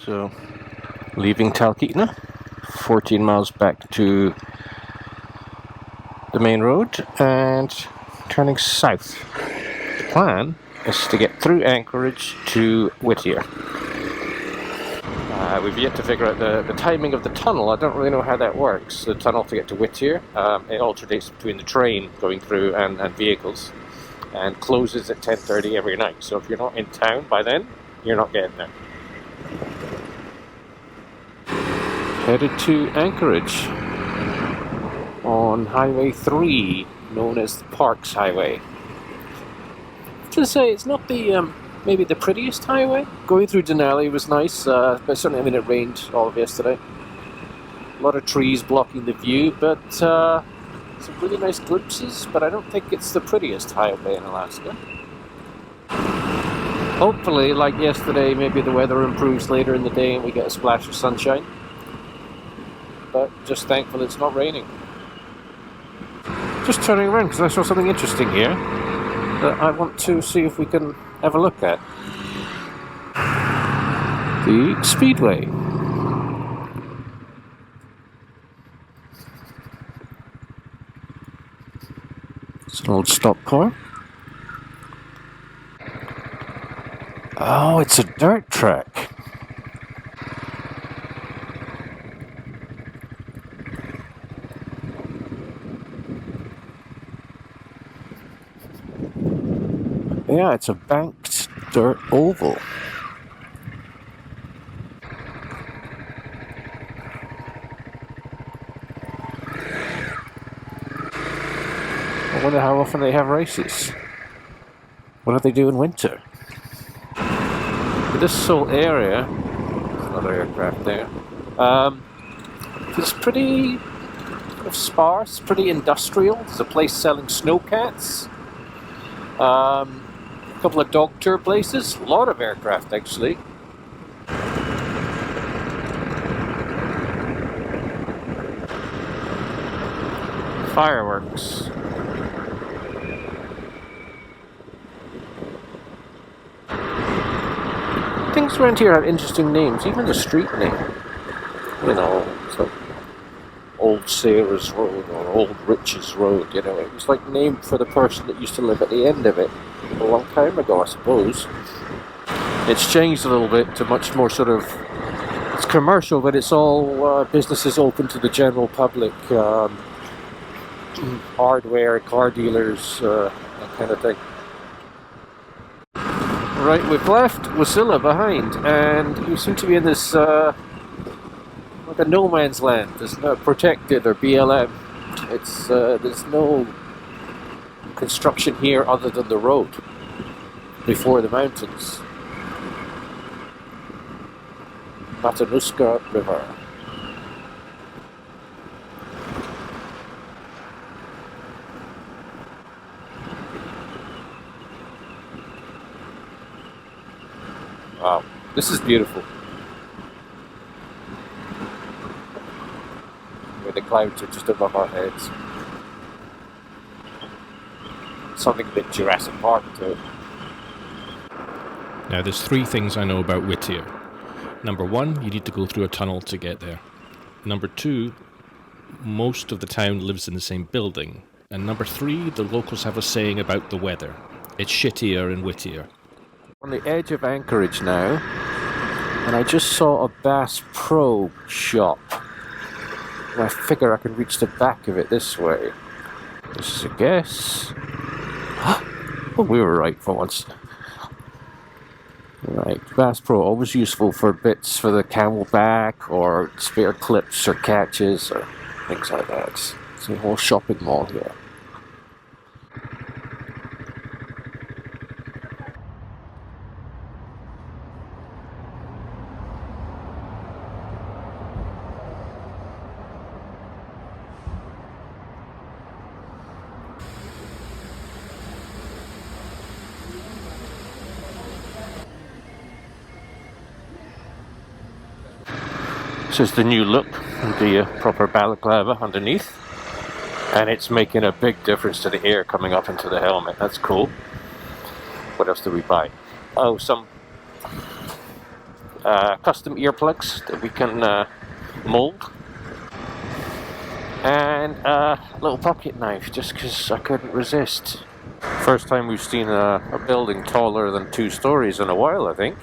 So, leaving Talkeetna, 14 miles back to the main road and turning south. The plan is to get through Anchorage to Whittier. We've yet to figure out the timing of the tunnel. I don't really know how that works, the tunnel to get to Whittier. It alternates between the train going through and vehicles, and closes at 10:30 every night. So if you're not in town by then, you're not getting there. Headed to Anchorage on Highway 3, known as the Parks Highway. To say, it's not the maybe the prettiest highway. Going through Denali was nice, but certainly, I mean, it rained all of yesterday. A lot of trees blocking the view, but some really nice glimpses, but I don't think it's the prettiest highway in Alaska. Hopefully, like yesterday, maybe the weather improves later in the day and we get a splash of sunshine. But just thankful it's not raining. Just turning around because I saw something interesting here that I want to see if we can have a look at. The Speedway. It's an old stock car. Oh, it's a dirt track. Yeah, it's a banked dirt oval. I wonder how often they have races. What do they do in winter? But this whole area, another aircraft there, it's pretty sparse, pretty industrial. There's a place selling snowcats. A couple of dog tour places, a lot of aircraft actually. Fireworks. Things around here have interesting names, even the street name. You know, it's like Old Sarah's Road or Old Rich's Road, you know. It was like named for the person that used to live at the end of it a long time ago, I suppose. It's changed a little bit to much more sort of, it's commercial, but it's all businesses open to the general public, hardware, car dealers, that kind of thing. Right, we've left Wasilla behind, and we seem to be in this like a no man's land. It's not protected or BLM. It's there's no construction here other than the road before the mountains. Matanuska River. Wow, this is beautiful. Where the clouds are just above our heads. Something a bit Jurassic Park to it. Now, there's three things I know about Whittier. Number one, you need to go through a tunnel to get there. Number two, most of the town lives in the same building. And number three, the locals have a saying about the weather. It's shittier in Whittier. On the edge of Anchorage now, and I just saw a Bass Pro shop. And I figure I can reach the back of it this way. This is a guess. Oh, we were right for once. Right, Bass Pro, always useful for bits for the camelback or spare clips or catches or things like that. It's a whole shopping mall here. This is the new look, the proper balaclava underneath, and it's making a big difference to the air coming up into the helmet. That's cool. What else did we buy? Oh, some custom earplugs that we can mold, and a little pocket knife just because I couldn't resist. First time we've seen a building taller than 2 stories in a while, I think.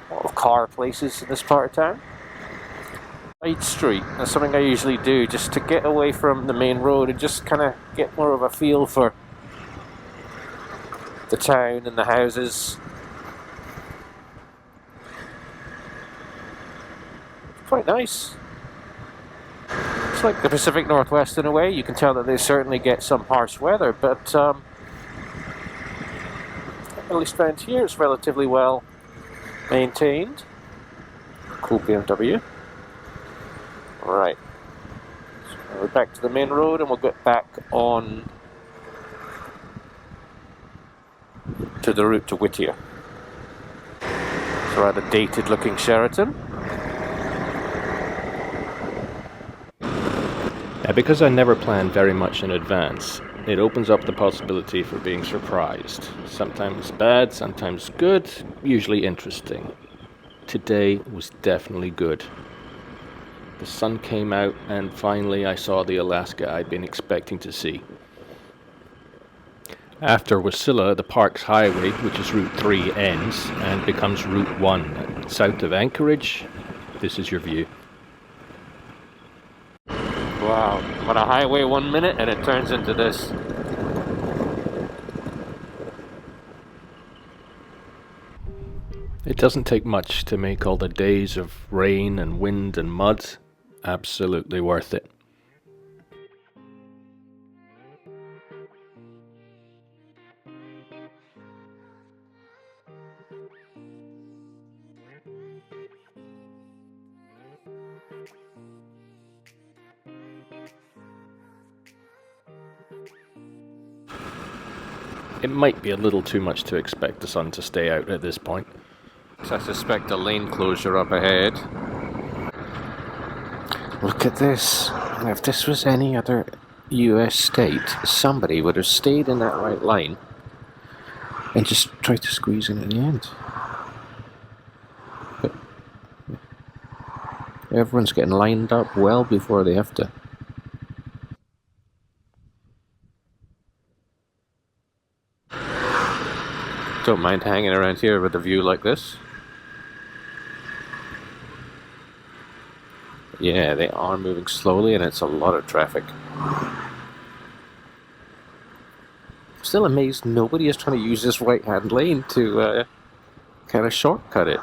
A lot of car places in this part of town. Side street, that's something I usually do just to get away from the main road and just kind of get more of a feel for the town and the houses. It's quite nice. It's like the Pacific Northwest in a way. You can tell that they certainly get some harsh weather, but at least around here it's relatively well maintained. Cool BMW. Right, so we're back to the main road and we'll get back on to the route to Whittier. So rather dated looking Sheraton. Now, because I never plan very much in advance, it opens up the possibility for being surprised. Sometimes bad, sometimes good, usually interesting. Today was definitely good. The sun came out and finally I saw the Alaska I'd been expecting to see. After Wasilla, the Parks Highway, which is Route 3, ends and becomes Route 1. South of Anchorage, this is your view. Wow, I'm on a highway 1 minute and it turns into this. It doesn't take much to make all the days of rain and wind and mud absolutely worth it. It might be a little too much to expect the sun to stay out at this point. I suspect a lane closure up ahead. Look at this. If this was any other US state, somebody would have stayed in that right line and just tried to squeeze in at the end. But everyone's getting lined up well before they have to. Don't mind hanging around here with a view like this. Yeah, they are moving slowly and it's a lot of traffic. Still amazed nobody is trying to use this right-hand lane to kind of shortcut it.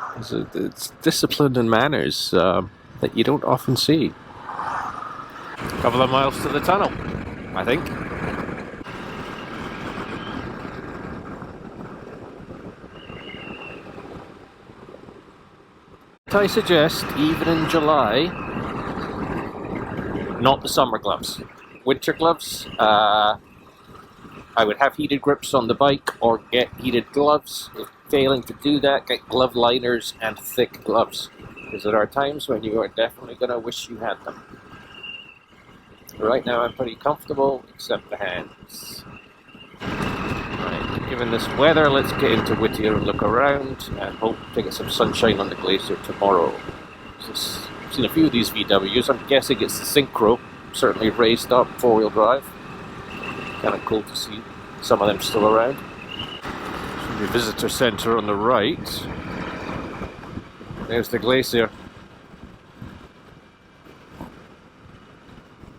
It's discipline and manners that you don't often see. A couple of miles to the tunnel, I think. I suggest, even in July, not the summer gloves. Winter gloves, I would have heated grips on the bike or get heated gloves. If failing to do that, get glove liners and thick gloves. Because there are times when you are definitely going to wish you had them. Right now I'm pretty comfortable, except the hands. Right, given this weather, let's get into Whittier and look around and hope to get some sunshine on the glacier tomorrow. I've seen a few of these VWs. I'm guessing it's the Synchro, certainly raised up, 4-wheel drive. Kind of cool to see some of them still around. So the visitor centre on the right. There's the glacier.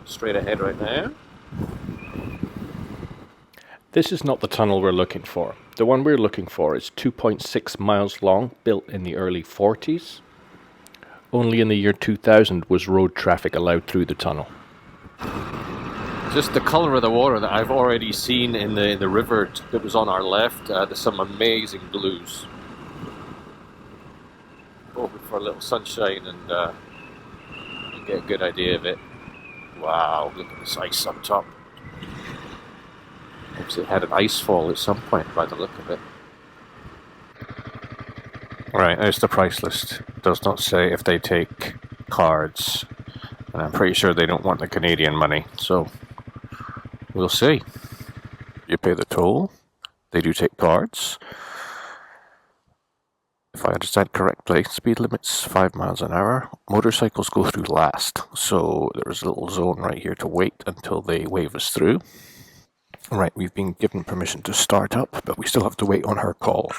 Straight ahead right now. This is not the tunnel we're looking for. The one we're looking for is 2.6 miles long, built in the early 40s. Only in the year 2000 was road traffic allowed through the tunnel. Just the colour of the water that I've already seen in the river that was on our left, there's some amazing blues. Over for a little sunshine and you get a good idea of it. Wow, look at this ice up top. It had an ice fall at some point by the look of it. Right, there's the price list. It does not say if they take cards. And I'm pretty sure they don't want the Canadian money, so we'll see. You pay the toll. They do take cards. If I understand correctly, speed limit's 5 miles an hour. Motorcycles go through last, so there's a little zone right here to wait until they wave us through. Right, we've been given permission to start up, but we still have to wait on her call.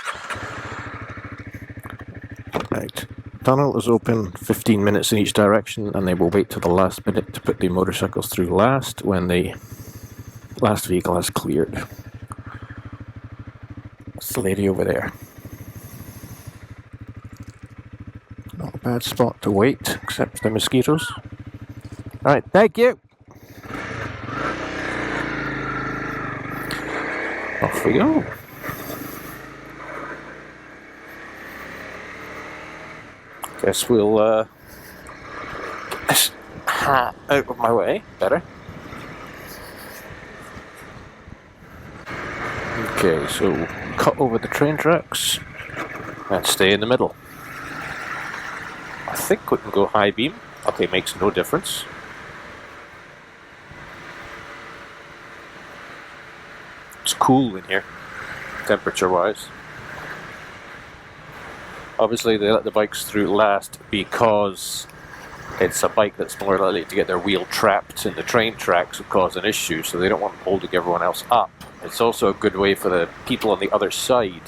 Right. Tunnel is open 15 minutes in each direction, and they will wait till the last minute to put the motorcycles through last when the last vehicle has cleared. It's the lady over there. Not a bad spot to wait, except the mosquitoes. Alright, thank you! Off we go. Guess we'll get this hat out of my way. Better. Okay, so cut over the train tracks and stay in the middle. I think we can go high beam. Okay, makes no difference. It's cool in here, temperature-wise. Obviously, they let the bikes through last because it's a bike that's more likely to get their wheel trapped in the train tracks and cause an issue, so they don't want them holding everyone else up. It's also a good way for the people on the other side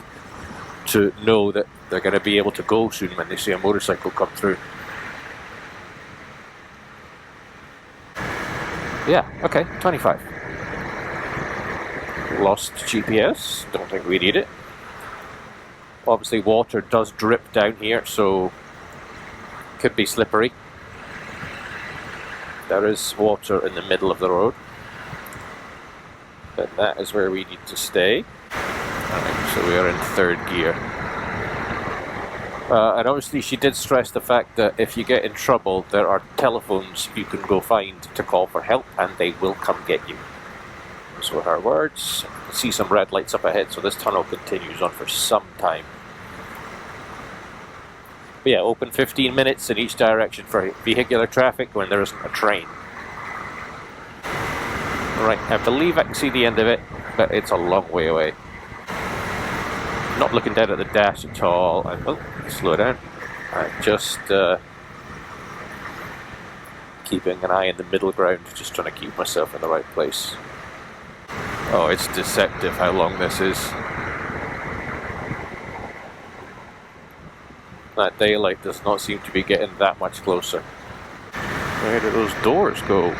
to know that they're going to be able to go soon when they see a motorcycle come through. Yeah, okay, 25. Lost GPS, don't think we need it. Obviously water does drip down here, so could be slippery. There is water in the middle of the road. But that is where we need to stay. Right, so we are in third gear. And obviously she did stress the fact that if you get in trouble, there are telephones you can go find to call for help, and they will come get you. Those were her words. You can see some red lights up ahead, so this tunnel continues on for some time. But yeah, open 15 minutes in each direction for vehicular traffic when there isn't a train. Right, I believe I can see the end of it, but it's a long way away. Not looking down at the dash at all. Oh, slow down. I'm just keeping an eye in the middle ground, just trying to keep myself in the right place. Oh, it's deceptive how long this is. That daylight does not seem to be getting that much closer. Where do those doors go?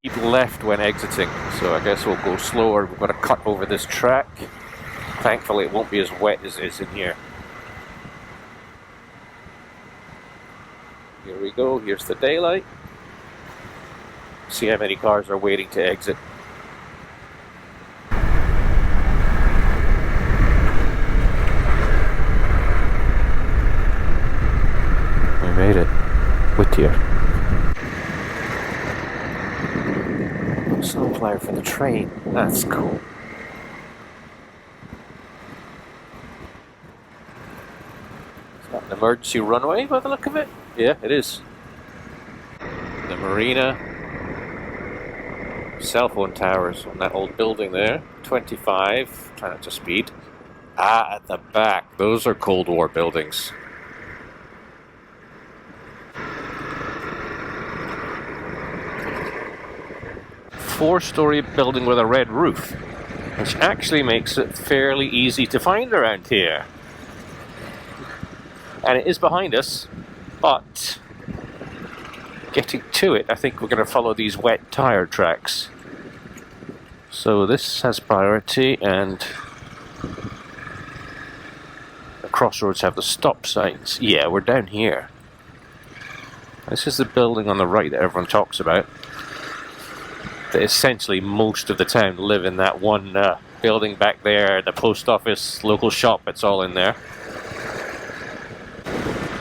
Keep left when exiting, so I guess we'll go slower. We've got to cut over this track. Thankfully it won't be as wet as it is in here. Here we go, here's the daylight. See how many cars are waiting to exit. We made it. Whittier. Snowplow for the train. That's cool. Is that an emergency runway by the look of it? Yeah, it is. The marina. Cell phone towers on that old building there. 25. Try not to speed. Ah, at the back. Those are Cold War buildings. Four-story building with a red roof, which actually makes it fairly easy to find around here. And it is behind us, but getting to it, I think we're going to follow these wet tire tracks. So this has priority, and the crossroads have the stop signs. Yeah, we're down here. This is the building on the right that everyone talks about. That essentially most of the town live in that one building back there, the post office, local shop, it's all in there.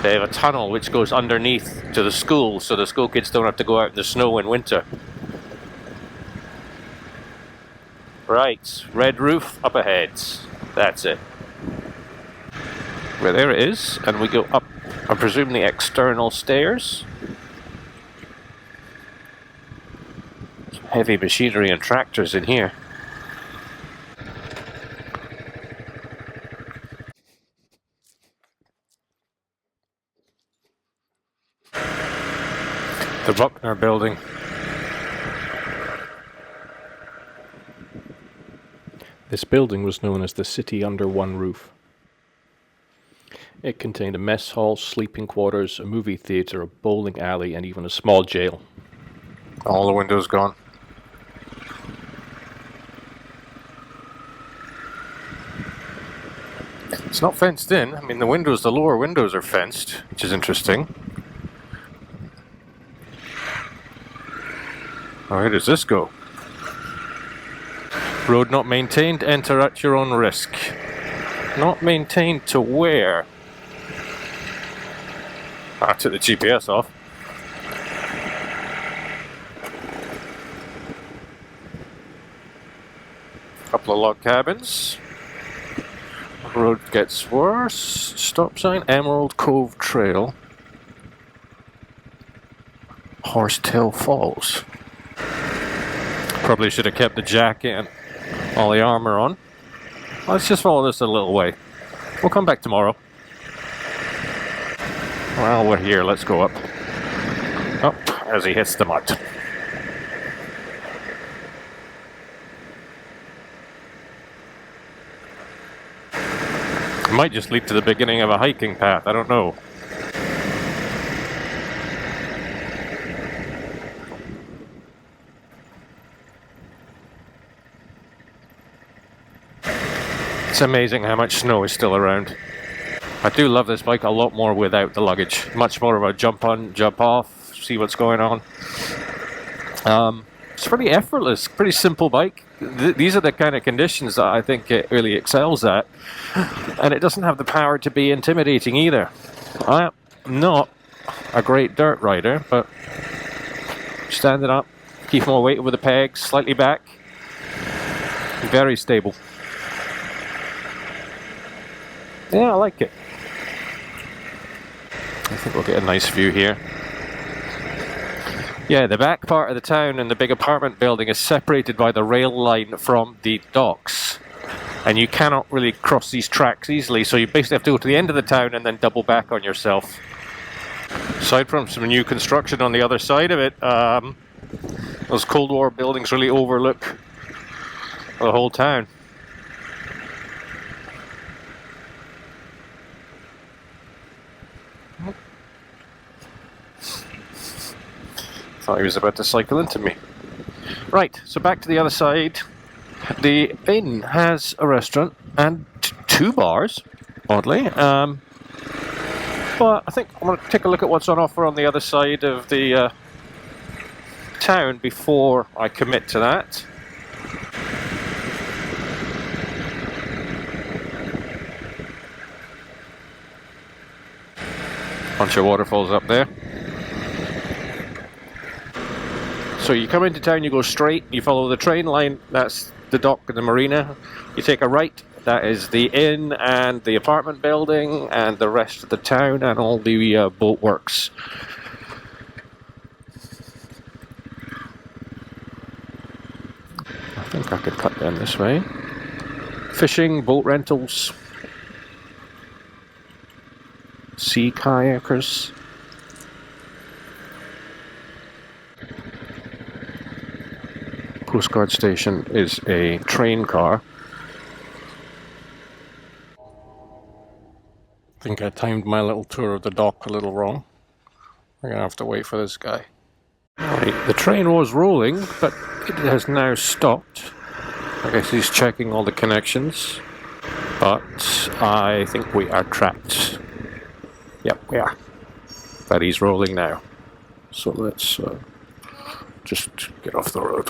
They have a tunnel which goes underneath to the school, so the school kids don't have to go out in the snow in winter. Right, red roof up ahead. That's it. Well, there it is, and we go up, I presume, the external stairs. Heavy machinery and tractors in here. The Buckner building. This building was known as the City Under One Roof. It contained a mess hall, sleeping quarters, a movie theatre, a bowling alley, and even a small jail. All the windows gone. It's not fenced in. I mean, the lower windows are fenced, which is interesting. Where does this go? Road not maintained, enter at your own risk. Not maintained to where? I took the GPS off. Couple of log cabins. Road gets worse. Stop sign, Emerald Cove Trail. Horsetail Falls. Probably should have kept the jacket and all the armor on. Let's just follow this a little way. We'll come back tomorrow. Well, we're here. Let's go up. Up as he hits the mud. It might just lead to the beginning of a hiking path. I don't know. It's amazing how much snow is still around. I do love this bike a lot more without the luggage. Much more of a jump on, jump off, see what's going on. It's pretty effortless, pretty simple bike. These are the kind of conditions that I think it really excels at. And it doesn't have the power to be intimidating either. I'm not a great dirt rider, but standing up, keep more weight with the pegs, slightly back. Very stable. Yeah, I like it. I think we'll get a nice view here. Yeah, the back part of the town and the big apartment building is separated by the rail line from the docks. And you cannot really cross these tracks easily, so you basically have to go to the end of the town and then double back on yourself. Aside from some new construction on the other side of it, those Cold War buildings really overlook the whole town. Thought he was about to cycle into me. Right, so back to the other side. The inn has a restaurant and two bars, oddly. But I think I'm going to take a look at what's on offer on the other side of the town before I commit to that. Bunch of waterfalls up there. So you come into town, you go straight, you follow the train line, that's the dock and the marina. You take a right, that is the inn and the apartment building and the rest of the town and all the boat works. I think I could cut down this way. Fishing, boat rentals, sea kayakers. Coast Guard station is a train car. I think I timed my little tour of the dock a little wrong. We're going to have to wait for this guy. Right, the train was rolling, but it has now stopped. I guess he's checking all the connections. But I think we are trapped. Yep, we are. But he's rolling now. So let's just get off the road.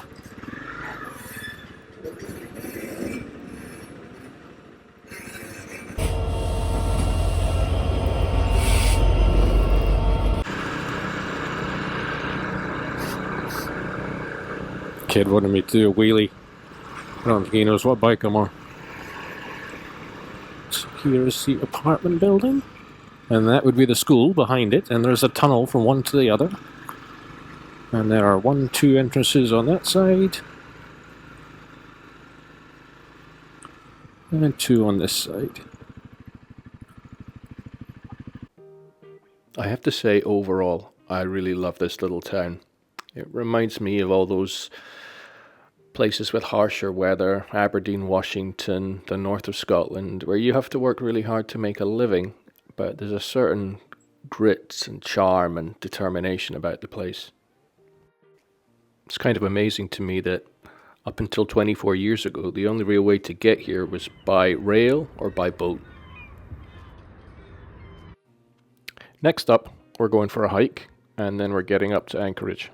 Kid wanted me to do a wheelie. I don't think he knows what bike I'm on. So here's the apartment building. And that would be the school behind it. And there's a tunnel from one to the other. And there are 1, 2 entrances on that side. And 2 on this side. I have to say, overall, I really love this little town. It reminds me of all those places with harsher weather, Aberdeen, Washington, the north of Scotland, where you have to work really hard to make a living, but there's a certain grit and charm and determination about the place. It's kind of amazing to me that up until 24 years ago, the only real way to get here was by rail or by boat. Next up, we're going for a hike, and then we're getting up to Anchorage.